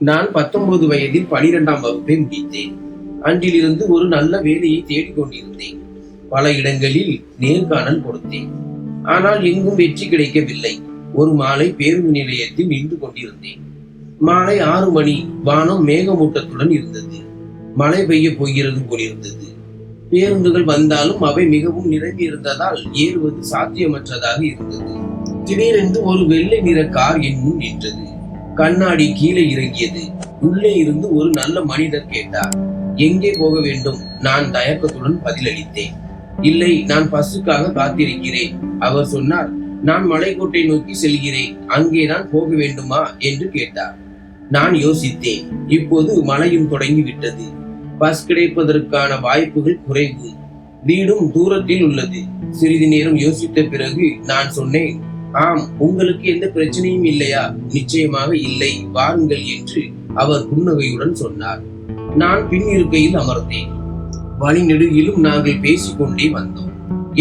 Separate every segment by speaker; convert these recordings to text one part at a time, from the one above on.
Speaker 1: நான் 19 வயதில் 12ஆம் வகுப்பை முடித்தேன். அன்றிலிருந்து ஒரு நல்ல வேலையை தேடிக் கொண்டிருந்தேன். பல இடங்களில் நேர்காணல் கொடுத்தேன். ஆனால் எங்கும் வெற்றி கிடைக்கவில்லை. ஒரு மாலை பேருந்து நிலையத்தில் நின்று கொண்டிருந்தேன். மாலை 6 மணி. வானம் மேகமூட்டத்துடன் இருந்தது. மழை பெய்ய போகிறது போலிருந்தது. பேருந்துகள் வந்தாலும் அவை மிகவும் நிரம்பி இருந்ததால் ஏறுவது சாத்தியமற்றதாக இருந்தது. திடீரென்று ஒரு வெள்ளை நிற கார் என் முன் நின்றது. கண்ணாடி கீழே இறங்கியது. உள்ளே இருந்து ஒரு நல்ல மனிதர் கேட்டார், எங்கே போக வேண்டும்? நான் தயக்கத்துடன் பதிலளித்தேன், இல்லை, நான் பஸ்ஸுக்காக காத்திருக்கிறேன். அவர் சொன்னார், நான் மலைக்கோட்டை நோக்கி செல்கிறேன், அங்கேதான் போக வேண்டுமா என்று கேட்டார். நான் யோசித்தேன். இப்போது மழையும் தொடங்கிவிட்டது. பஸ் கிடைப்பதற்கான வாய்ப்புகள் குறைவு. வீடும் தூரத்தில் உள்ளது. சிறிது நேரம் யோசித்த பிறகு நான் சொன்னேன், ஆம், உங்களுக்கு எந்த பிரச்சனையும் இல்லையா? நிச்சயமாக இல்லை, வாருங்கள் என்று அவர் புன்னகையுடன் சொன்னார். நான் பின் இருக்கையில் அமர்ந்தேன். வழி நெடுகிலும் நாங்கள் பேசிக்கொண்டே வந்தோம்.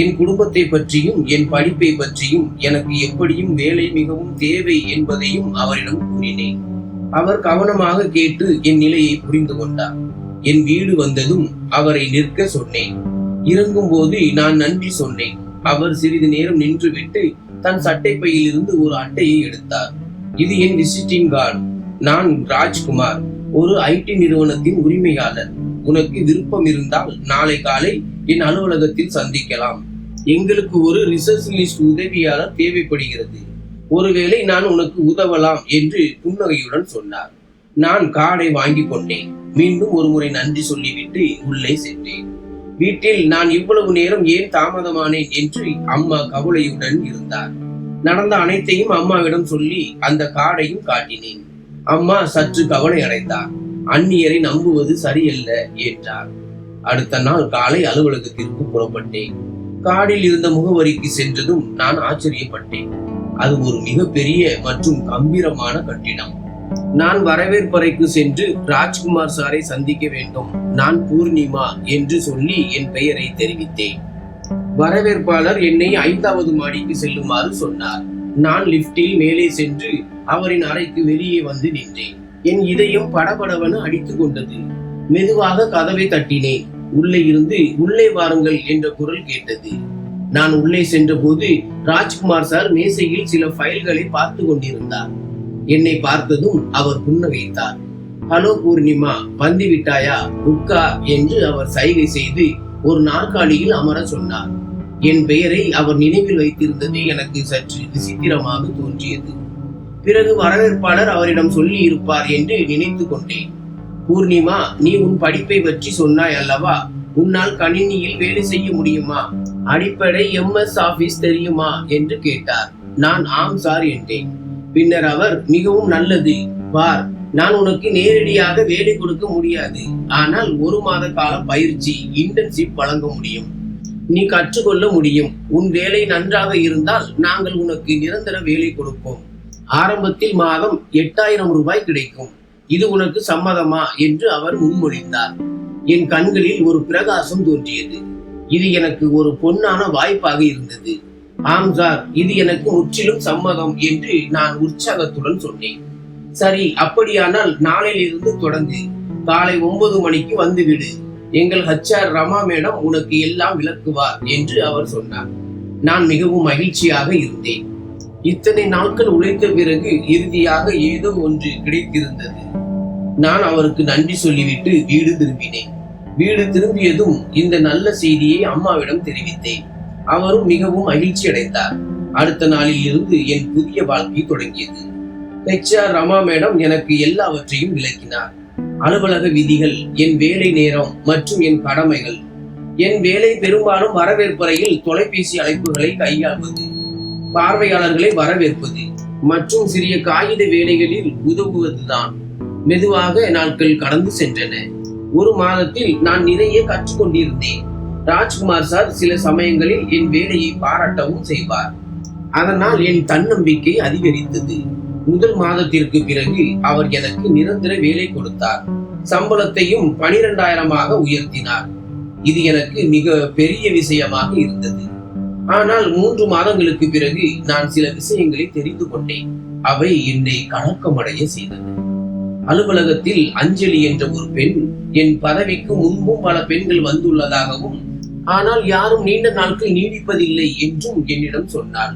Speaker 1: என் குடும்பத்தை பற்றியும் என் படிப்பை பற்றியும் எனக்கு எப்படியும் வேலை மிகவும் தேவை என்பதையும் அவரிடம் கூறினேன். அவர் கவனமாக கேட்டு என் நிலையை புரிந்து கொண்டார். என் வீடு வந்ததும் அவரை நிற்க சொன்னேன். இறங்கும் போது நான் நன்றி சொன்னேன். அவர் சிறிது நேரம் நின்றுவிட்டு தன் சட்டை பையில் இருந்து ஒரு அட்டையை எடுத்தார். இது என் விசிட்டிங் கார்டு. நான் ராஜ்குமார், ஒரு ஐடி நிறுவனத்தின் உரிமையாளர். உனக்கு விருப்பம் இருந்தால் நாளை காலை என் அலுவலகத்தில் சந்திக்கலாம். எங்களுக்கு ஒரு ரிசர்ச்லிஸ்ட் உதவியாளர் தேவைப்படுகிறது. ஒருவேளை நான் உனக்கு உதவலாம் என்று புன்னகையுடன் சொன்னார். நான் கார்டை வாங்கி கொண்டேன். மீண்டும் ஒரு முறை நன்றி சொல்லிவிட்டு உள்ளே சென்றேன். வீட்டில் நான் இவ்வளவு நேரம் ஏன் தாமதமானேன் என்று அம்மா கவலையுடன் இருந்தார். நடந்த அனைத்தையும் அம்மாவிடம் சொல்லி அந்த கார்டையும் காட்டினேன். அம்மா சற்று கவலை அடைந்தார். அந்நியரை நம்புவது சரியல்ல என்றார். அடுத்த நாள் காலை அலுவலகத்திற்கு புறப்பட்டேன். கார்டில் இருந்த முகவரிக்கு சென்றதும் நான் ஆச்சரியப்பட்டேன். அது ஒரு மிகப்பெரிய மற்றும் கம்பீரமான கட்டிடம். நான் வரவேற்பறைக்கு சென்று ராஜ்குமார் சாரை சந்திக்க வேண்டும், நான் பூர்ணிமா என்று சொல்லி என் பெயரை தெரிவித்தேன். வரவேற்பாளர் என்னை 5வது மாடிக்கு செல்லுமாறு சொன்னார். நான் லிப்டில் மேலே சென்று அவரின் அறைக்கு வெளியே வந்து நின்றேன். என் இதயம் படபடவென அடித்துக் கொண்டது. மெதுவாக கதவை தட்டினேன். உள்ளே இருந்து உள்ளே வாருங்கள் என்ற குரல் கேட்டது. நான் உள்ளே சென்ற போது ராஜ்குமார் சார் மேசையில் சில ஃபைல்களை பார்த்து கொண்டிருந்தார். என்னை பார்த்ததும் அவர் புன்னகைத்தார். ஹலோ பூர்ணிமா, வந்துவிட்டாயா? உட்கார் என்று அவர் சைகை செய்து ஒரு நாற்காலியில் அமர சொன்னார். என் பெயரை அவர் நினைவில் வைத்திருந்தது எனக்கு சற்று விசித்திரமாக தோன்றியது. பிறகு வரவேற்பாளர் அவரிடம் சொல்லி இருப்பார் என்று நினைத்து கொண்டேன். பூர்ணிமா, நீ உன் படிப்பை பற்றி சொன்னாய் அல்லவா? உன்னால் கணினியில் வேலை செய்ய முடியுமா? அடிப்படை MS ஆபீஸ் தெரியுமா என்று கேட்டார். நான் ஆம் சார் என்றேன். பின்னர் அவர், மிகவும் நல்லது, பார், நான் உனக்கு நேரடியாக வேலை கொடுக்க முடியாது, ஆனால் 1 மாத கால பயிற்சி இன்டர்ன்ஷிப் வழங்க முடியும். நீ கற்றுக்கொள்ள முடியும். உன் வேலை நன்றாக இருந்தால் நாங்கள் உனக்கு நிரந்தர வேலை கொடுப்போம். ஆரம்பத்தில் மாதம் 8000 ரூபாய் கிடைக்கும். இது உனக்கு சம்மதமா என்று அவர் முன்மொழிந்தார். என் கண்களில் ஒரு பிரகாசம் தோன்றியது. இது எனக்கு ஒரு பொன்னான வாய்ப்பாக இருந்தது. ஆம் சார், இது எனக்கு முற்றிலும் சம்மதம் என்று நான் உற்சாகத்துடன் சொன்னேன். சரி, அப்படியானால் நாளையிலிருந்து தொடங்கு. காலை 9 மணிக்கு வந்துவிடு. எங்கள் HR ரமா மேடம் உனக்கு எல்லாம் விளக்குவார் என்று அவர் சொன்னார். நான் மிகவும் மகிழ்ச்சியாக இருந்தேன். இத்தனை நாட்கள் உழைத்த பிறகு இறுதியாக ஏதோ ஒன்று கிடைத்திருந்தது. நான் அவருக்கு நன்றி சொல்லிவிட்டு வீடு திரும்பினேன். வீடு திரும்பியதும் இந்த நல்ல செய்தியை அம்மாவிடம் தெரிவித்தேன். அவரும் மிகவும் மகிழ்ச்சி அடைந்தார். அடுத்த நாளில் இருந்து என் புதிய வாழ்க்கை தொடங்கியது. HR ரமா மேடம் எனக்கு எல்லாவற்றையும் விளக்கினார். அலுவலக விதிகள், என் வேலை நேரம் மற்றும் என் கடமைகள். என் வேலை பெரும்பாலும் வரவேற்பறையில் தொலைபேசி அழைப்புகளை கையாள்வது, பார்வையாளர்களை வரவேற்பது மற்றும் சிறிய காகித வேலைகளில் உதவுவதுதான். மெதுவாக நாட்கள் கடந்து சென்றன. 1 மாதத்தில் நான் நிறைய கற்றுக்கொண்டிருந்தேன். ராஜ்குமார் சார் சில சமயங்களில் என் வேலையை பாராட்டவும் செய்வார். அதனால் என் தன்னம்பிக்கை அதிகரித்தது. முதல் மாதத்திற்கு பிறகு அவர் எனக்கு நிரந்தர வேலை கொடுத்தார். சம்பளத்தையும் 12,000 உயர்த்தினார். இது எனக்கு மிக பெரிய விஷயமாக இருந்தது. ஆனால் 3 மாதங்களுக்கு பிறகு நான் சில விஷயங்களை தெரிந்து கொண்டேன். அவை என்னை கலக்கமடைய செய்தன. அலுவலகத்தில் அஞ்சலி என்ற ஒரு பெண் என் பதவிக்கு முன்பும் பல பெண்கள் வந்துள்ளதாகவும், ஆனால் யாரும் நீண்ட நாட்கள் நீடிப்பதில்லை என்றும் என்னிடம் சொன்னாள்.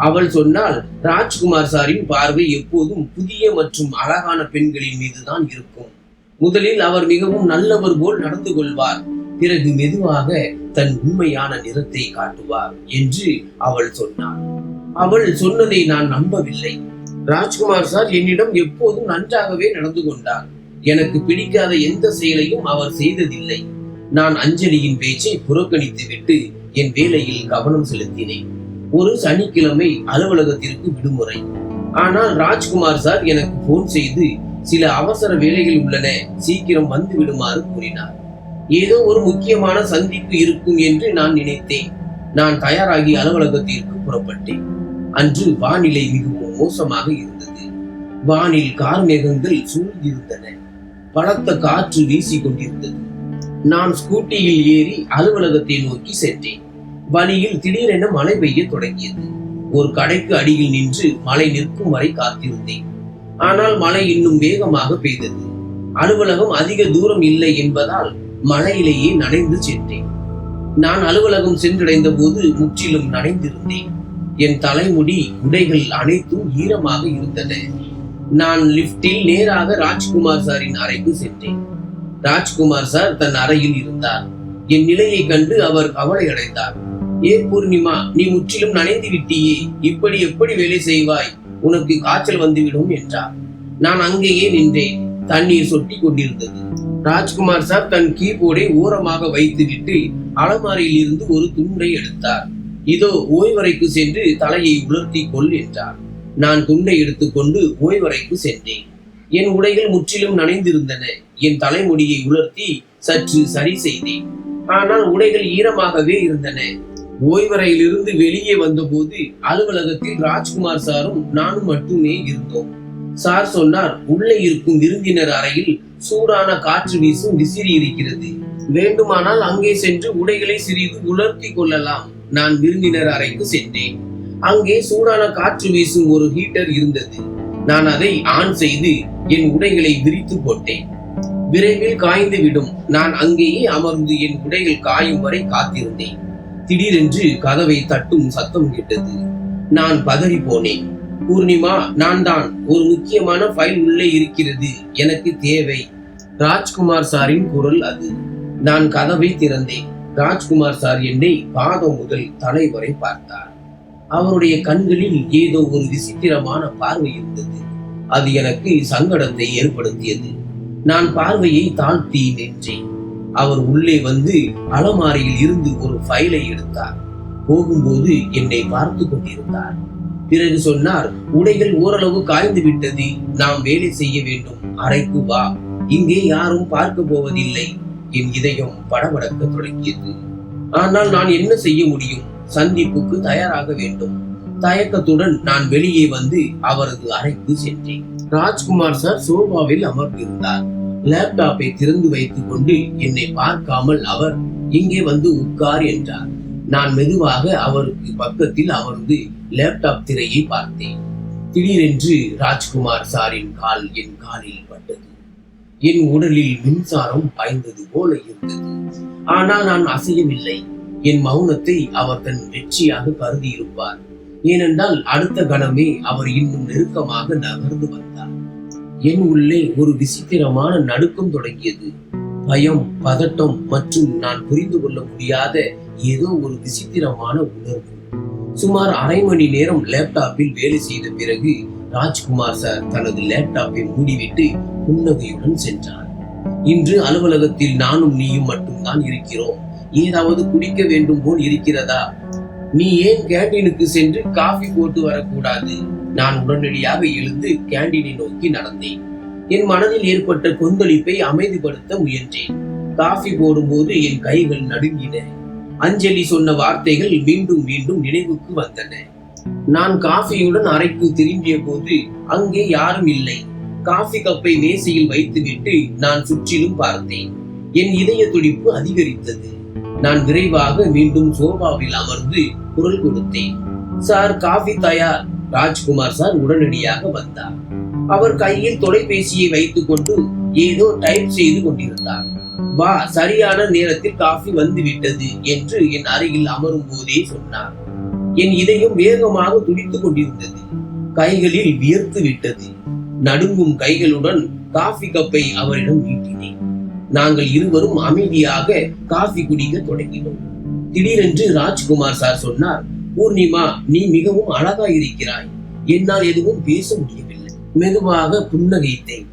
Speaker 1: அவள் சொன்னால், ராஜ்குமார் சாரின் பார்வை எப்போதும் புதிய மற்றும் அழகான பெண்களின் மீதுதான் இருக்கும். முதலில் அவர் மிகவும் நல்லவர் போல் நடந்து கொள்வார், பிறகு மெதுவாக தன் உண்மையான நிறத்தை காட்டுவார் என்று அவள் சொன்னாள். அவள் சொன்னதை நான் நம்பவில்லை. ராஜ்குமார் சார் என்னிடம் எப்போதும் நன்றாகவே நடந்து கொண்டார். எனக்கு பிடிக்காத எந்த செயலையும் அவர் செய்ததில்லை. நான் அஞ்சலியின் பேச்சை புறக்கணித்து விட்டு என் வேலையில் கவனம் செலுத்தினேன். ஒரு சனிக்கிழமை அலுவலகத்திற்கு விடுமுறை. ஆனால் ராஜ்குமார் சார் எனக்கு போன் செய்து, சில அவசர வேலைகள் உள்ளன, சீக்கிரம் வந்து விடுமாறு கூறினார். ஏதோ ஒரு முக்கியமான சந்திப்பு இருக்கும் என்று நான் நினைத்தேன். நான் தயாராகி அலுவலகத்திற்கு புறப்பட்டேன். அன்று வானிலை மிகவும் மோசமாக இருந்தது. வானில் கார்மேகங்கள் சூழ்ந்திருந்தன. பலத்த காற்று வீசிக் கொண்டிருந்தது. நான் ஸ்கூட்டியில் ஏறி அலுவலகத்தை நோக்கி சென்றேன். வழியில் திடீரென மழை பெய்ய தொடங்கியது. ஒரு கடைக்கு அடியில் நின்று மழை நிற்கும் வரை காத்திருந்தேன். ஆனால் மழை இன்னும் வேகமாக பெய்தது. அலுவலகம் அதிக தூரம் இல்லை என்பதால் மழையிலேயே நனைந்து சென்றேன். நான் அலுவலகம் சென்றடைந்த போது முற்றிலும் நனைந்திருந்தேன். என் தலைமுடி, உடைகள் அனைத்தும் ஈரமாக இருந்தன. நான் லிப்டில் நேராக ராஜ்குமார் சாரின் அறைக்கு சென்றேன். ராஜ்குமார் சார் தன் அறையில் இருந்தார். என் நிலையை கண்டு அவர் கவலை அடைந்தார். ஏ பூர்ணிமா, நீ முற்றிலும் நனைந்து விட்டியே, இப்படி எப்படி வேலை செய்வாய்? உனக்கு காய்ச்சல் வந்துவிடும் என்றார். நான் அங்கேயே நின்றேன். தண்ணீர் சொட்டி கொண்டிருந்தது. ராஜ்குமார் சார் தன் கீபோர்டை ஓரமாக வைத்துவிட்டு அலமாரியில் இருந்து ஒரு துண்டை எடுத்தார். இதோ ஓய்வறைக்கு சென்று தலையை உலர்த்தி கொள் என்றார். நான் துண்டை எடுத்துக்கொண்டு ஓய்வறைக்கு சென்றேன். என் உடைகள் முற்றிலும் நனைந்திருந்தன. என் தலைமுடியை உலர்த்தி சற்று சரி செய்தேன். ஆனால் உடைகள் ஈரமாகவே இருந்தன. ஓய்வறையிலிருந்து வெளியே வந்தபோது அலுவலகத்தில் ராஜ்குமார் சாரும் நானும் மட்டுமே இருந்தோம். சார் சொன்னார், உள்ளே இருக்கும் விருந்தினர் அறையில் சூடான காற்று வீசும் விசிறி இருக்கிறது. வேண்டுமானால் அங்கே சென்று உடைகளை சிறிது உலர்த்தி கொள்ளலாம். நான் விருந்தினர் அறைக்கு சென்றேன். அங்கே சூடான காற்று வீசும் ஒரு ஹீட்டர் இருந்தது. நான் அதை ஆன் செய்து என் உடைகளை விரித்து போட்டேன். விரைவில் காய்ந்து விடும். நான் அங்கேயே அமர்ந்து என் உடைகள் காயும் வரை காத்திருந்தேன். திடீரென்று கதவை தட்டும் சத்தம் கேட்டது. நான் பதறி போனேன். பூர்ணிமா, நான் தான். ஒரு முக்கியமான ஃபைல் உள்ளே இருக்கிறது, எனக்கு தேவை. ராஜ்குமார் சாரின் குரல் அது. நான் கதவை திறந்தேன். ராஜ்குமார் சார் என்னை பாதம் முதல் தலை வரை பார்த்தார். அவருடைய கண்களில் ஏதோ ஒரு விசித்திரமான பார்வை இருந்தது. அது எனக்கு சங்கடத்தை ஏற்படுத்தியது. நான் பார்வையை தாழ்த்தி நின்றேன். அவர் உள்ளே வந்து அலமாரியில் இருந்து ஒரு ஃபைலை எடுத்தார். போகும்போது என்னை பார்த்து கொண்டிருந்தார். பிறகு சொன்னார், உடைகள் ஓரளவு காய்ந்து விட்டது, நாம் வேலை செய்ய வேண்டும், அறைக்கு வா, இங்கே யாரும் பார்க்க போவதில்லை. என் இதயம் படபடக்க தொடங்கியது. ஆனால் நான் என்ன செய்ய முடியும்? சந்திப்புக்கு தயாராக வேண்டும். தயக்கத்துடன் நான் வெளியே வந்து அவரது அறைக்கு சென்றேன். ராஜ்குமார் சார் சோபாவில் அமர்ந்திருந்தார். லேப்டாப்பை திறந்து வைத்துக் கொண்டு என்னை பார்க்காமல் அவர், இங்கே வந்து உட்கார் என்றார். நான் மெதுவாக அவருக்கு பக்கத்தில் அமர்ந்து லேப்டாப் திரையை பார்த்தேன். திடீரென்று ராஜ்குமார் சாரின் கால் என் காலில் பட்டது. என் உடலில் மின்சாரம் பாய்ந்தது போல இருந்தது. ஆனால் நான் அசையவில்லை. என் மௌனத்தை அவர் தன் வெற்றியாக கருதி இருப்பார். ஏனென்றால் அடுத்த கணமே அவர் இன்னும் நெருக்கமாக நகர்ந்து வந்தார். என் உள்ளே ஒரு விசித்திரமான நடுக்கம் தொடங்கியது. பயம், பதட்டம் மற்றும் நான் புரிந்து கொள்ள முடியாத ஏதோ ஒரு விசித்திரமான உணர்வு. சுமார் அரை மணி நேரம் லேப்டாப்பில் வேலை செய்த பிறகு ராஜ்குமார் சார் தனது லேப்டாப்பை மூடிவிட்டு புன்னகையுடன் சென்றார். இன்று அலுவலகத்தில் நானும் நீயும் மட்டும்தான் இருக்கிறோம். ஏதாவது குடிக்க வேண்டும் போல் இருக்கிறதா? நீ ஏன் கேண்டீனுக்கு சென்று காஃபி போட்டு வரக்கூடாது? நான் உடனடியாக எழுந்து கேண்டீனை நோக்கி நடந்தேன். என் மனதில் ஏற்பட்ட கொந்தளிப்பை அமைதிப்படுத்த முயன்றேன். காஃபி போடும்போது என் கைகள் நடுங்கின. அஞ்சலி சொன்ன வார்த்தைகள் மீண்டும் மீண்டும் நினைவுக்கு வந்தன. நான் காஃபியுடன் அறைக்கு திரும்பிய போது அங்கே யாரும் இல்லை. காஃபி கப்பை மேசையில் வைத்துவிட்டு நான் சுற்றிலும் பார்த்தேன். என் இதய துடிப்பு அதிகரித்தது. நான் விரைவாக மீண்டும் சோபாவில் அமர்ந்து குரல் கொடுத்தேன். சார், காஃபி தயார். ராஜ்குமார் சார் உடனடியாக வந்தார். அவர் கையில் தொலைபேசியை வைத்துக் கொண்டு ஏதோ டைப் செய்து கொண்டிருந்தார். வா, சரியான நேரத்தில் காஃபி வந்து விட்டது என்று என் அருகில் அமரும் போதே சொன்னார். என் இதயம் வேகமாக துடித்துக் கொண்டிருந்தது. கைகளில் வியர்த்து விட்டது. நடுங்கும் கைகளுடன் காஃபி கப்பை அவரிடம் நீட்டினேன். நாங்கள் இருவரும் அமைதியாக காஃபி குடிக்க தொடங்கினோம். திடீரென்று ராஜ்குமார் சார் சொன்னார், பூர்ணிமா, நீ மிகவும் அழகாயிருக்கிறாய். என்னால் எதுவும் பேச முடியவில்லை. மெதுவாக புன்னகைத்தேன்.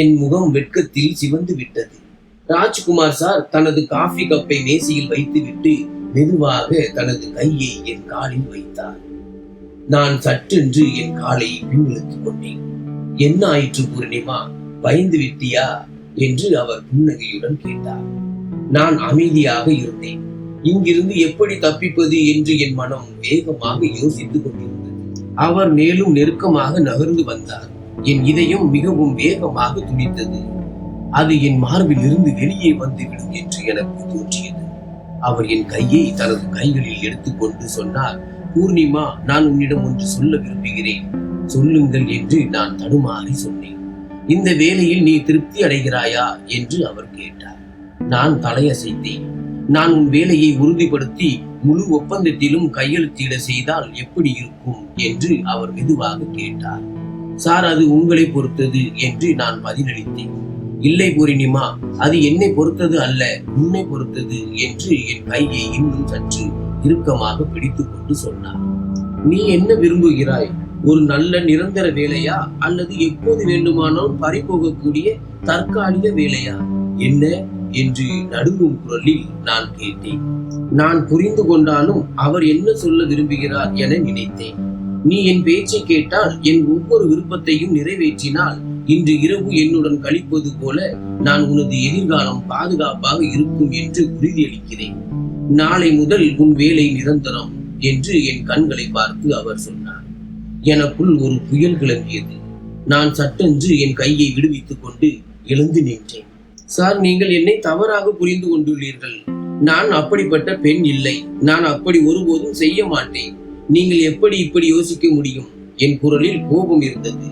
Speaker 1: என் முகம் வெட்கத்தில் சிவந்து விட்டது. ராஜ்குமார் சார் தனது காஃபி கப்பை மேசையில் வைத்துவிட்டு மெதுவாக தனது கையை என் காலில் வைத்தார். நான் சற்றென்று என் காலை பின்னிழுத்துக் கொண்டேன். என்ன ஆயிற்று பூர்ணிமா, பயந்து விட்டியா என்று அவர் புன்னகையுடன் கேட்டார். நான் அமைதியாக இருந்தேன். இங்கிருந்து எப்படி தப்பிப்பது என்று என் மனம் வேகமாக யோசித்துக் கொண்டிருந்தது. அவர் மேலும் நெருக்கமாக நகர்ந்து வந்தார். என் இதயம் மிகவும் வேகமாக துடித்தது. அது என் மார்பில் இருந்து வெளியே வந்துவிடும் என்று எனக்கு தோன்றியது. அவர் என் கையை தனது கைகளில் எடுத்துக்கொண்டு சொன்னார், பூர்ணிமா, நான் உன்னிடம் ஒன்று சொல்ல விரும்புகிறேன். சொல்லுங்கள் என்று நான் தடுமாறி சொன்னேன். இந்த வேலையில் நீ திருப்தி அடைகிறாயா என்று அவர் கேட்டார். நான் தலையசைத்தேன். நான் உன் வேலையை உறுதிப்படுத்தி முழு ஒப்பந்தத்திலும் கையெழுத்திட செய்தால் எப்படி இருக்கும் என்று அவர் மெதுவாக கேட்டார். சார், அது உங்களை பொறுத்தது என்று நான் பதிலளித்தேன். இல்லை பூர்ணிமா, அது என்னை பொறுத்தது அல்ல, உன்னை பொறுத்தது என்று என் கையை இன்னும் சற்று இறுக்கமாக பிடித்துக் கொண்டு சொன்னார். நீ என்ன விரும்புகிறாய்? ஒரு நல்ல நிரந்தர வேலையா அல்லது எப்போது வேண்டுமானாலும் பறிபோகக்கூடிய தற்காலிக வேலையா? என்ன என்று நடுங்கும் குரலில் நான் கேட்டேன். நான் புரிந்து கொண்டாலும் அவர் என்ன சொல்ல விரும்புகிறார் என நினைத்தேன். நீ என் பேச்சை கேட்டால், என் ஒவ்வொரு விருப்பத்தையும் நிறைவேற்றினால், இன்று இரவு என்னுடன் கழிப்பது போல நான் உனது எதிர்காலம் பாதுகாப்பாக இருக்கும் என்று உறுதியளிக்கிறேன். நாளை முதல் உன் வேலை நிரந்தரம் என்று என் கண்களை பார்த்து அவர் சொன்னார். எனக்குள் ஒரு புயல் கிளம்பியது. நான் சட்டென்று என் கையை விடுவித்துக் கொண்டு எழுந்து நின்றேன். சார், நீங்கள் என்னை தவறாக புரிந்து கொண்டுள்ளீர்கள். நான் அப்படிப்பட்ட பெண் இல்லை. நான் அப்படி ஒருபோதும் செய்ய மாட்டேன். நீங்கள் எப்படி இப்படி யோசிக்க முடியும்? என் குரலில் கோபம் இருந்தது.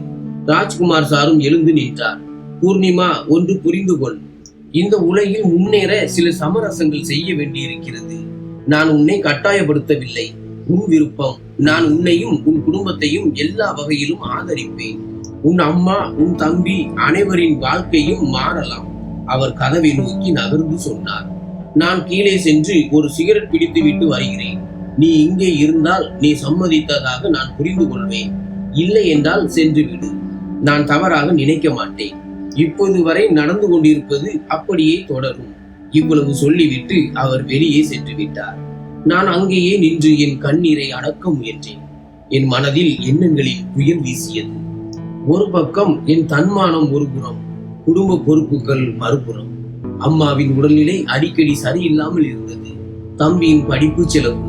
Speaker 1: ராஜ்குமார் சாரும் எழுந்து நின்றார். பூர்ணிமா, ஒன்று புரிந்து கொள். இந்த உலகில் முன்னேற சில சமரசங்கள் செய்ய வேண்டியிருக்கிறது. நான் உன்னை கட்டாயப்படுத்தவில்லை. உன் விருப்பம். நான் உன்னையும் உன் குடும்பத்தையும் எல்லா வகையிலும் ஆதரிப்பேன். உன் அம்மா, உன் தம்பி அனைவரின் வாழ்க்கையும் மாறலாம். அவர் கதவை நோக்கி நகர்ந்து சொன்னார். நான் கீழே சென்று ஒரு சிகரெட் பிடித்து விட்டு வருகிறேன். நீ இங்கே இருந்தால் நீ சம்மதித்ததாக நான் புரிந்து கொள்வேன். இல்லை என்றால் சென்று விடு. நான் தவறாக நினைக்க மாட்டேன். இப்போது வரை நடந்து கொண்டிருப்பது அப்படியே தொடரும். இவ்வளவு சொல்லிவிட்டு அவர் வெளியே சென்று விட்டார். நான் அங்கேயே நின்று என் கண்ணீரை அடக்க முயன்றேன். என் மனதில் எண்ணங்களின் புயல் வீசியது. ஒரு பக்கம் என் தன்மானம் ஒரு புறம், குடும்ப பொறுப்புகள் மறுபுறம். அம்மாவின் உடல்நிலை அடிக்கடி சரியில்லாமல் இருந்தது. தம்பியின் படிப்பு செலவு,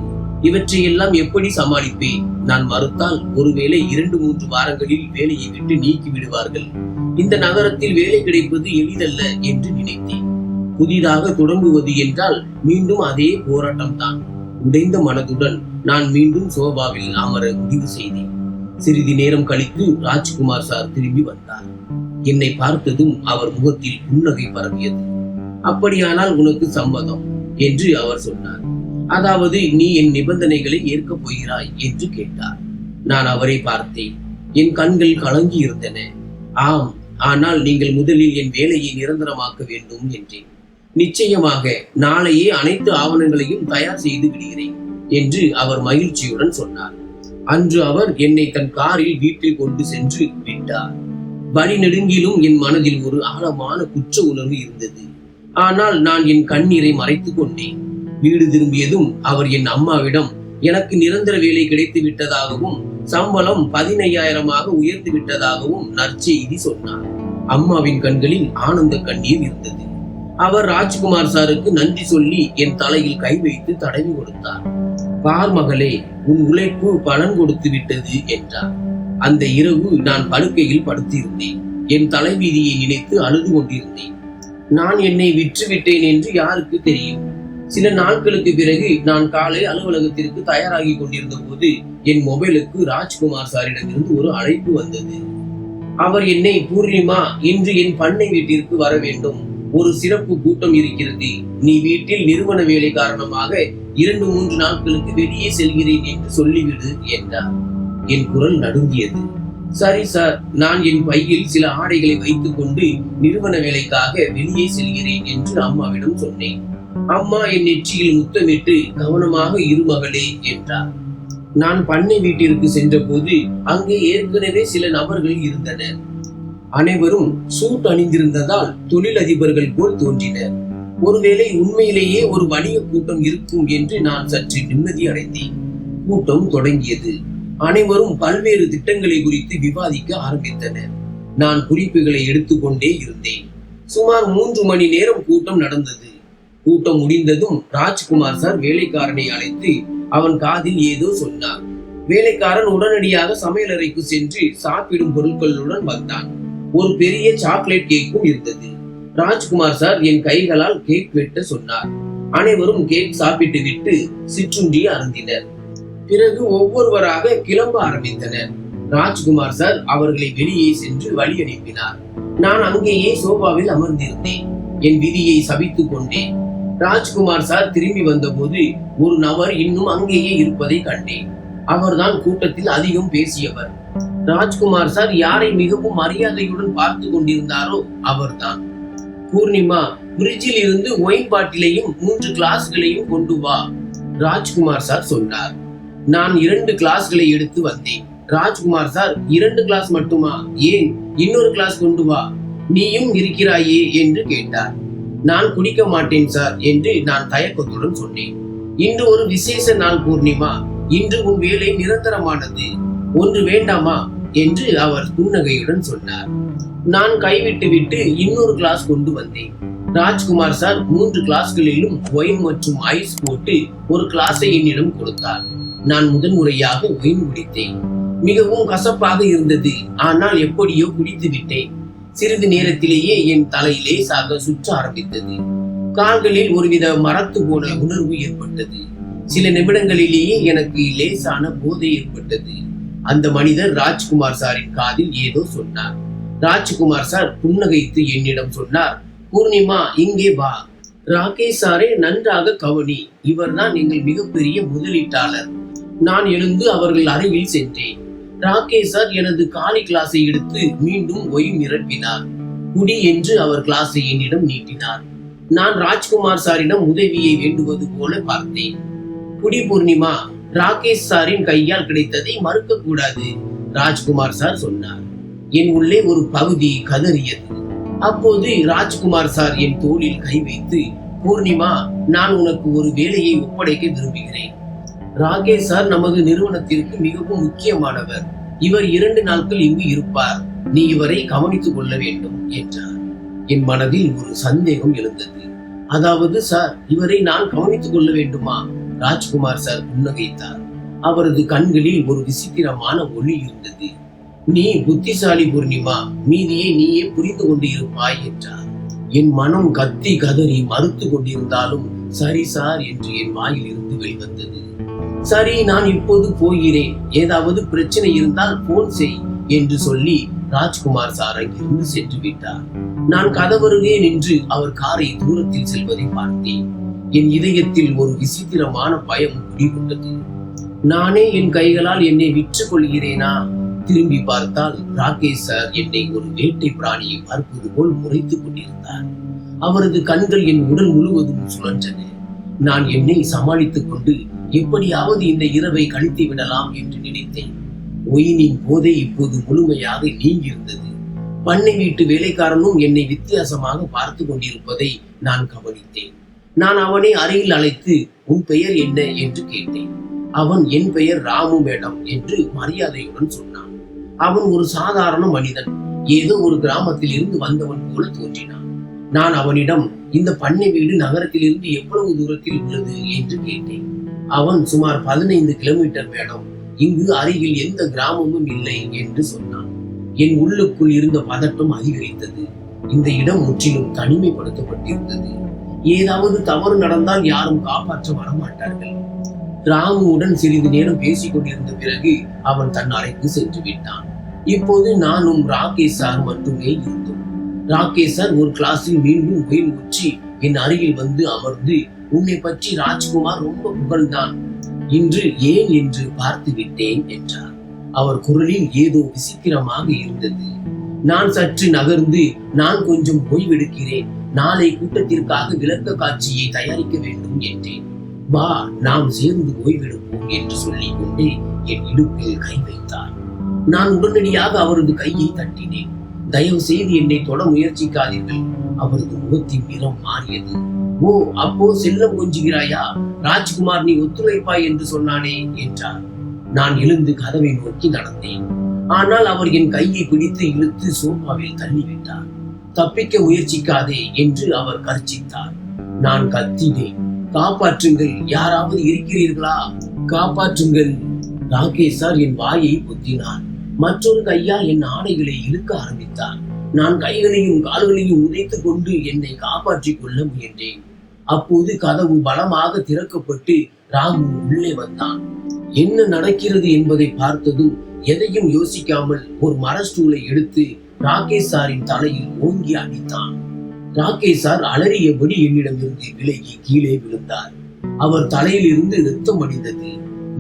Speaker 1: இவற்றையெல்லாம் எப்படி சமாளிப்பேன்? நான் மறுத்தால் ஒருவேளை 2-3 வாரங்களில் வேலையை விட்டு நீக்கி விடுவார்கள். இந்த நகரத்தில் வேலை கிடைப்பது எளிதல்ல என்று நினைத்தேன். புதிதாக தொடங்குவது என்றால் மீண்டும் அதே போராட்டம் தான். உடைந்த மனதுடன் நான் மீண்டும் சோபாவில் அமர முடிவு செய்தேன். சிறிது நேரம் கழித்து ராஜ்குமார் சார் திரும்பி வந்தார். என்னை பார்த்ததும் அவர் முகத்தில் புன்னகை பரவியது. அப்படியானால் உனக்கு சம்மதம் என்று அவர் சொன்னார். அதாவது நீ என் நிபந்தனைகளை ஏற்கப் போகிறாய் என்று கேட்டார். நான் அவரை பார்த்தேன். என் கண்கள் கலங்கி இருந்தன. ஆம், ஆனால் நீங்கள் முதலில் என் வேலையை நிரந்தரமாக்க வேண்டும் என்றேன். நிச்சயமாக, நாளையே அனைத்து ஆவணங்களையும் தயார் செய்து விடுகிறேன் என்று அவர் மகிழ்ச்சியுடன் சொன்னார். அன்று அவர் என்னை தன் காரில் வீட்டில் கொண்டு சென்று விட்டார். வழி நெடுங்கிலும் என் மனதில் ஒரு ஆழமான குற்ற உணர்வு இருந்தது. ஆனால் நான் என் கண்ணீரை மறைத்துக் கொண்டேன். வீடு திரும்பியதும் அவர் என் அம்மாவிடம் எனக்கு நிரந்தர வேலை கிடைத்து விட்டதாகவும் சம்பளம் 15,000 உயர்ந்து விட்டதாகவும் நற்செய்தி சொன்னார். அம்மாவின் கண்களில் ஆனந்த கண்ணீர் இருந்தது. அவர் ராஜ்குமார் சாருக்கு நன்றி சொல்லி என் தலையில் கை வைத்து தடவி கொடுத்தார். பார் மகளே, உன் உழைப்பு பலன் கொடுத்து விட்டது என்றார். அந்த இரவு நான் படுக்கையில் படுத்திருந்தேன். என் தலைவீதியை நினைத்து அழுது கொண்டிருந்தேன். நான் என்னை விற்றுவிட்டேன் என்று யாருக்கு தெரியும்? சில நாட்களுக்கு பிறகு நான் காலை அலுவலகத்திற்கு தயாராகி கொண்டிருந்த போது என் மொபைலுக்கு ராஜ்குமார் சாரிடமிருந்து ஒரு அழைப்பு வந்தது. அவர் என்னை, பூர்ணிமா, இன்று என் பண்ணை வீட்டிற்கு வர வேண்டும், ஒரு சிறப்பு கூட்டம் இருக்கிறது, நீ வீட்டில் நிறுவன வேலை காரணமாக 2-3 நாட்களுக்கு வெளியே செல்கிறேன் என்று சொல்லிவிடு என்றார். என் குரல் நடுங்கியது. சரி சார், நான் என் பையில் சில ஆடைகளை வைத்துக் கொண்டு நிறுவன வேலைக்காக வெளியே செல்கிறேன் என்று அம்மாவிடம் சொன்னேன். அம்மா என் நெற்றியில் முத்தமிட்டு, கவனமாக இரு மகளே என்றார். நான் பண்ணை வீட்டிற்கு சென்ற போது அங்கே ஏற்கனவே சில நபர்கள் இருந்தனர். அனைவரும் சூட் அணிந்திருந்ததால் தொழிலதிபர்கள் போல் தோன்றினர். ஒருவேளை உண்மையிலேயே ஒரு வணிக கூட்டம் இருக்கும் என்று நான் சற்று நிம்மதி அடைந்தேன். கூட்டம் தொடங்கியது. அனைவரும் பல்வேறு திட்டங்களை குறித்து விவாதிக்க ஆரம்பித்தனர். நான் குறிப்புகளை எடுத்துக்கொண்டே இருந்தேன். சுமார் 3 மணி நேரம் கூட்டம் நடந்தது. கூட்டம் முடிந்ததும் ராஜ்குமார் சார் வேலைக்காரனை அழைத்து அவன் காதில் ஏதோ சொன்னார். வேலைக்காரன் உடனடியாக சமையலறைக்கு சென்று சாப்பிடும் பொருட்களுடன் வந்தான். ஒரு பெரிய சாக்லேட் கேக்கும் இருந்தது. ராஜ்குமார் சார் என் கைகளால் கேக் வெட்ட சொன்னார். அனைவரும் கேக் சாப்பிட்டு விட்டு சிற்றுண்டி அருந்தினர். பிறகு ஒவ்வொருவராக கிளம்ப ஆரம்பித்தனர். ராஜ்குமார் சார் அவர்களை வெளியே சென்று வழி அனுப்பினார். நான் அங்கேயே சோபாவில் அமர்ந்திருந்தேன். என் விதியை சபித்துக் கொண்டேன். ராஜ்குமார் சார் திரும்பி வந்தபோது ஒரு நபர் இன்னும் அங்கேயே இருப்பதை கண்டேன். அவர்தான் கூட்டத்தில் அதிகம் பேசியவர். ராஜ்குமார் சார் யாரை மிகவும் மரியாதையுடன் பார்த்து கொண்டிருந்தாரோ அவர்தான். பூர்ணிமா, பிரிட்ஜில் இருந்து ஒயின் பாட்டிலையும் 3 கிளாஸ்களையும் கொண்டு வா, ராஜ்குமார் சார் சொன்னார். நான் 2 கிளாஸ்களை எடுத்து வந்தேன். ராஜ்குமார் சார், 2 கிளாஸ் மட்டுமா? ஏன், இன்னொரு கிளாஸ் கொண்டு வா, நீயும் இருக்கிறாயே என்று கேட்டார். நான் குடிக்க மாட்டேன் சார் என்று நான் தயக்கத்துடன் சொன்னேன். இன்று ஒரு விசேஷ நாள் பூர்ணிமா, இன்று உன் வேலை நிரந்தரமானது, ஒன்று வேண்டாமா என்று அவர் புன்னகையுடன் சொன்னார். நான் கைவிட்டு விட்டு இன்னொரு கிளாஸ் கொண்டு வந்தேன். ராஜ்குமார் சார் 3 கிளாஸ்களிலும் ஒயின் மற்றும் ஐஸ் போட்டு ஒரு கிளாஸை என்னிடம் கொடுத்தார். நான் முதன்முறையாக ஒயின் குடித்தேன். மிகவும் கசப்பாக இருந்தது. ஆனால் எப்படியோ குடித்து விட்டேன். சிறிது நேரத்திலேயே என் தலை லேசாக சுற்ற ஆரம்பித்தது. கால்களில் ஒருவித மரத்து போன உணர்வு ஏற்பட்டது. சில நிமிடங்களிலேயே எனக்கு லேசான போதை ஏற்பட்டது. அந்த மனிதர் ராஜ்குமார் சாரின் காதில் ஏதோ சொன்னார். ராஜ்குமார் சார் புன்னகைத்து என்னிடம் சொன்னார், பூர்ணிமா, இங்கே வா. ராகேஷ் சாரே, நன்றாக கவனி, இவர்தான் எங்கள் மிகப்பெரிய முதலீட்டாளர். நான் எழுந்து அவர்கள் அருகில் சென்றேன். ராகேஷ் சார் எனது காலி கிளாஸை எடுத்து மீண்டும் ஒயின் நிரப்பினார். குடி என்று அவர் கிளாஸை என்னிடம் நீட்டினார். நான் ராஜ்குமார் சாரிடம் உதவியை வேண்டுவது போல பார்த்தேன். குடி பூர்ணிமா, ராகேஷ் சாரின் கையால் கிடைத்ததை மறுக்க கூடாது, ராஜ்குமார் சார் சொன்னார். என் உள்ளே ஒரு பகுதி கதறியது. அப்போது ராஜ்குமார் சார் என் தோளில் கை வைத்து, பூர்ணிமா, நான் உனக்கு ஒரு வேலையை ஒப்படைக்க விரும்புகிறேன். ராகேஷ் சார் நமது நிறுவனத்திற்கு மிகவும் முக்கியமானவர். இவர் 2 நாட்கள் இங்கு இருப்பார். நீ இவரை கவனித்துக் கொள்ள வேண்டும் என்றார். என் மனதில் ஒரு சந்தேகம் எழுந்தது. அதாவது சார், இவரை நான் கவனித்துக் கொள்ள வேண்டுமா? ராஜ்குமார் சார் புன்னகைத்தார். அவரது கண்களில் ஒரு விசித்திரமான ஒளி இருந்தது. நீ புத்திசாலி பூர்ணிமா, மீதியை நீயே புரிந்து கொண்டு இருப்பாய் என்றார். என் மனம் கத்தி கதறி மறுத்து கொண்டிருந்தாலும் சரி சார் என்று என் வாயில் இருந்து வெளிவந்தது. சரி, நான் இப்போது போகிறேன், ஏதாவது பிரச்சனை இருந்தால் போன் செய் என்று சொல்லி ராஜ்குமார் சார் அங்கிருந்து சென்று விட்டார். நான் கதவருகே நின்று அவர் காரை தூரத்தில் செல்வதை பார்த்தேன். என் இதயத்தில் ஒரு விசித்திரமான பயம் குடிகொண்டது. நானே என் கைகளால் என்னை விற்றுக் கொள்கிறேனா? திரும்பி பார்த்தால் ராகேஷ் சார் என்னை ஒரு வேட்டை பிராணியை பார்ப்பது போல் முறைத்துக் கொண்டிருந்தார். அவரது கண்கள் என் உடல் முழுவதும் சுழன்றன. நான் என்னை சமாளித்துக் கொண்டு எப்படியாவது இந்த இரவை கழித்து விடலாம் என்று நினைத்தேன். ஒயினின் போதை இப்போது முழுமையாக நீங்கியிருந்தது. பண்ணை வீட்டு வேலைக்காரனும் என்னை வித்தியாசமாக பார்த்து கொண்டிருப்பதை நான் கவனித்தேன். நான் அவனை அருகில் அழைத்து, உன் பெயர் என்ன என்று கேட்டேன். அவன் என் பெயர் ராமு மேடம் என்று மரியாதையுடன் சொன்னான். அவன் ஒரு சாதாரண மனிதன், ஏதோ ஒரு கிராமத்தில் இருந்து வந்தவன் போல் தோன்றினான். நான் அவனிடம், இந்த பண்ணை வீடு நகரத்தில் இருந்து எவ்வளவு தூரத்தில் உள்ளது என்று கேட்டேன். அவன் சுமார் 15 கிலோமீட்டர் மேடம், இங்கு அருகில் எந்த கிராமமும் இல்லை என்று சொன்னான். என் உள்ளுக்குள் இருந்த பதட்டம் அதிகரித்தது. இந்த இடம் முற்றிலும் தனிமைப்படுத்தப்பட்டிருந்தது. ஏதாவது தவறு நடந்தால் யாரும் காப்பாற்ற வரமாட்டார்கள். ராமுவுடன் சிறிது நேரம் பேசிக் கொண்டிருந்த பிறகு அவன் தன் அறைக்கு சென்று விட்டான். இப்போது நானும் ராகேஷ் சார் மட்டுமே இருந்தோம். ராகேஷ் சார் ஒரு கிளாஸில் மீண்டும் உயிர் ஊற்றி என் அருகில் வந்து அமர்ந்து, உன்னை பற்றி ராஜ்குமார் ரொம்ப புகழ்ந்தான், இன்று ஏன் என்று பார்த்து விட்டேன் என்றார். அவர் குரலில் ஏதோ விசித்திரமாக இருந்தது. நான் சற்று நகர்ந்து, நான் கொஞ்சம் ஓய்வெடுக்கிறேன், நாளை கூட்டத்திற்காக விளக்க காட்சியை தயாரிக்க வேண்டும் என்றேன். வா, நாம் சேர்ந்து ஓய்வெடுப்போம் என்று சொல்லிக் கொண்டே என் இடுப்பில் கை வைத்தார். நான் உடனடியாக அவரது கையை தட்டினேன். தயவு செய்து என்னை தொட முயற்சிக்காதீர்கள். அவரது முகத்தின் நிறம் மாறியது. ஓ, அப்போ செல்லம் கொஞ்சுகிறாயா? ராஜ்குமார் நீ ஒத்துழைப்பாய் என்று சொன்னானே என்றார். நான் எழுந்து கதவை நோக்கி நடந்தேன். ஆனால் அவர் என் கையை பிடித்து இழுத்து சோஃபாவில் தள்ளிவிட்டார். தப்பிக்க முயற்சிக்காதே என்று அவர் கர்ச்சித்தார். நான் கத்தினேன், காப்பாற்றுங்கள், யாராவது இருக்கிறீர்களா, காப்பாற்றுங்கள். ராகேஷ் சார் என் வாயை பொத்தினார். மற்றொரு கையால் என் ஆடைகளை இழுக்க ஆரம்பித்தார். நான் கைகளையும் கால்களையும் உதைத்துக் கொண்டு என்னை காப்பாற்றிக் கொள்ள முயன்றேன். அப்போது கதவு பலமாக திறக்கப்பட்டு ராமு உள்ளே வந்தான். என்ன நடக்கிறது என்பதை பார்த்ததும் எதையும் யோசிக்காமல் ஒரு மர ஸ்டூலை எடுத்து ராகேஷ் சாரின் தலையில் ஓங்கி அடித்தான். ராகேஷ் சார் அலறியபடி என்னிடமிருந்து விலகி கீழே விழுந்தார். அவர் தலையில் இருந்து ரத்தம் வடிந்தது.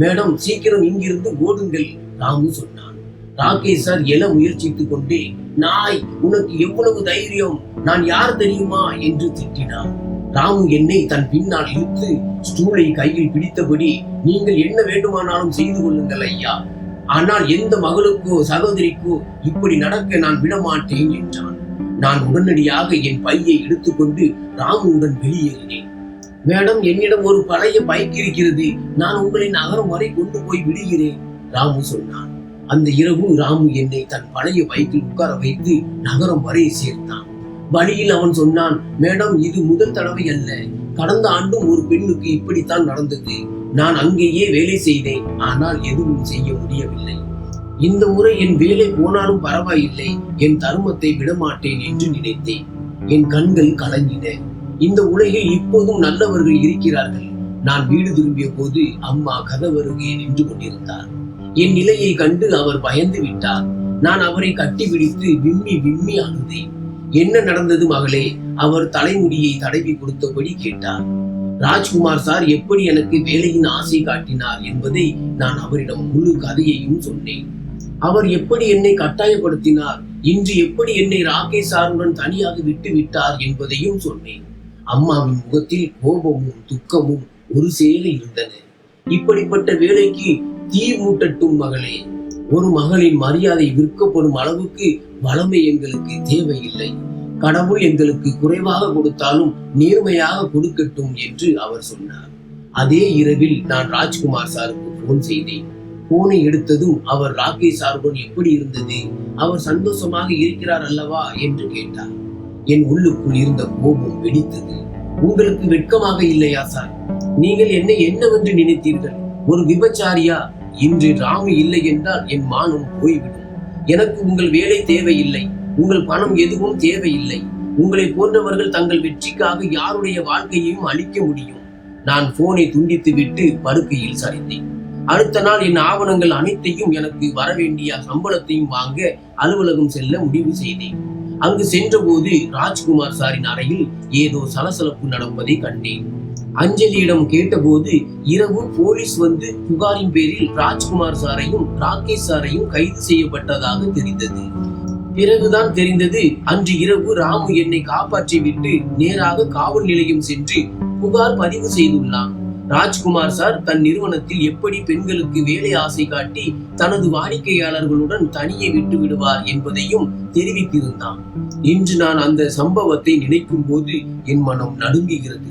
Speaker 1: மேடம், சீக்கிரம் இங்கிருந்து ஓடுங்கள், ராமு சொன்னான். ராகேஷ் சார் எழ முயற்சித்துக் கொண்டே, நாய், உனக்கு எவ்வளவு தைரியம், நான் யார் தெரியுமா என்று திட்டினார். ராமு என்னை தன் பின்னால் இழுத்து ஸ்டூலை கையில் பிடித்தபடி, நீங்கள் என்ன வேண்டுமானாலும் செய்து கொள்ளுங்கள் ஐயா, ஆனால் எந்த மகளுக்கோ சகோதரிக்கோ இப்படி நடக்க நான் விடமாட்டேன் என்றான். நான் உடனடியாக என் பையை எடுத்துக்கொண்டு ராமுவுடன் வெளியேறினேன். மேடம், என்னிடம் ஒரு பழைய பைக் இருக்கிறது, நான் உங்களை நகரம் வரை கொண்டு போய் விடுகிறேன், ராமு சொன்னான். அந்த இரவு ராமு என்னை தன் பழைய பைக்கில் உட்கார வைத்து நகரம் வரை சேர்த்தான். வழியில் அவன் சொன்னான், மேடம், இது முதல் தடவை அல்ல, கடந்த ஆண்டும் ஒரு பெண்ணுக்கு இப்படித்தான் நடந்தது. நான் அங்கேயே வேலை செய்தேன், ஆனால் எதுவும் செய்ய முடியவில்லை. இந்த முறை என் வேலை போனாலும் பரவாயில்லை, என் தர்மத்தை விடமாட்டேன் என்று நினைத்தேன். என் கண்கள் கலங்கின. இந்த உலகில் இப்போதும் நல்லவர்கள் இருக்கிறார்கள். நான் வீடு திரும்பிய போது அம்மா கதவருகே நின்று கொண்டிருந்தார். என் நிலையை கண்டு அவர் பயந்து விட்டார். நான் அவரை கட்டி பிடித்து விம்மி விம்மி அழுதேன். என்ன நடந்தது மகளே? அவர் தலைமுடியை தடவி கொடுத்தபடி கேட்டார். ராஜ்குமார் சார் எப்படி எனக்கு வேலையின் ஆசை காட்டினார் என்பதை நான் அவரிடம் முழு கதையையும் சொன்னேன். அவர் எப்படி என்னை கட்டாயப்படுத்தினார், இன்று எப்படி என்னை ராகேஷ் சாருடன் தனியாக விட்டு விட்டார் என்பதையும் சொன்னேன். அம்மாவின் முகத்தில் கோபமும் துக்கமும் ஒரு சேர இருந்தன. இப்படிப்பட்ட வேலைக்கு தீ மூட்டட்டும் மகளே. ஒரு மகளின் மரியாதை விற்கப்படும் அளவுக்கு வளமை எங்களுக்கு தேவையில்லை. கடவுள் எங்களுக்கு குறைவாக கொடுத்தாலும் நேர்மையாக கொடுக்கட்டும் என்று அவர் சொன்னார். அதே இரவில் நான் ராஜ்குமார் சாருக்கு போன் செய்தேன். போனை எடுத்ததும் அவர் ராகேஷ் சாருடன் எப்படி இருந்தது, அவர் சந்தோஷமாக இருக்கிறார் அல்லவா என்று கேட்டார். என் உள்ளுக்குள் இருந்த கோபம் வெடித்தது. உங்களுக்கு வெட்கமாக இல்லையா சார்? நீங்கள் என்னை என்னவென்று நினைத்தீர்கள்? ஒரு விபச்சாரியா? இன்று ராமு இல்லை என்றால் என் மானம் போய்விடும். எனக்கு உங்கள் வேலை தேவையில்லை, உங்கள் பணம் எதுவும் தேவையில்லை. உங்களை போன்றவர்கள் தங்கள் வெற்றிக்காக யாருடைய வாழ்க்கையையும் அழிக்க முடியும். நான் போனை துண்டித்து விட்டு படுக்கையில் சரிந்தேன். அடுத்த நாள் என் ஆவணங்கள் அனைத்தையும், எனக்கு வரவேண்டிய சம்பளத்தையும் வாங்க அலுவலகம் செல்ல முடிவு செய்தேன். அங்கு சென்றபோது ராஜ்குமார் சாரின் அறையில் ஏதோ சலசலப்பு நடப்பதை கண்டேன். அஞ்சலியிடம் கேட்டபோது இரவு போலீஸ் வந்து புகாரின் பேரில் ராஜ்குமார் சாரையும் ராகேஷ் சாரையும் கைது செய்யப்பட்டதாக தெரிந்தது. பிறகுதான் தெரிந்தது, அன்று இரவு ராமு என்னை காப்பாற்றி விட்டு நேராக காவல் நிலையம் சென்று புகார் பதிவு செய்துள்ளான். ராஜ்குமார் சார் தன் நிறுவனத்தில் எப்படி பெண்களுக்கு வேலை ஆசை காட்டி தனது வாடிக்கையாளர்களுடன் தனியே விட்டு விடுவார் என்பதையும் தெரிவித்திருந்தான். இன்று நான் அந்த சம்பவத்தை நினைக்கும் போது என் மனம் நடுங்குகிறது.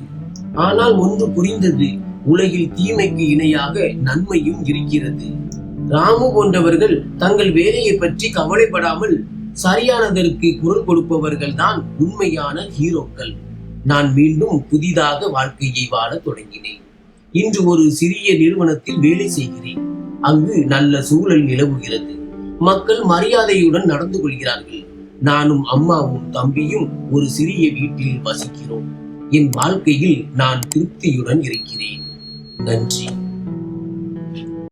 Speaker 1: ஆனால் ஒன்று புரிந்தது, உலகில் தீமைக்கு இணையாக நன்மையும் இருக்கிறது. ராமு போன்றவர்கள் தங்கள் வேலையை பற்றி கவலைப்படாமல் சரியானதற்கு குரல் கொடுப்பவர்கள் தான் உண்மையான ஹீரோக்கள். நான் மீண்டும் புதிதாக வாழ்க்கையை வாழ தொடங்கினேன். இன்று ஒரு சிறிய நிறுவனத்தில் வேலை செய்கிறேன். அங்கு நல்ல சூழல் நிலவுகிறது. மக்கள் மரியாதையுடன் நடந்து கொள்கிறார்கள். நானும் அம்மாவும் தம்பியும் ஒரு சிறிய வீட்டில் வசிக்கிறோம். என் வாழ்க்கையில் நான் திருப்தியுடன் இருக்கிறேன். நன்றி.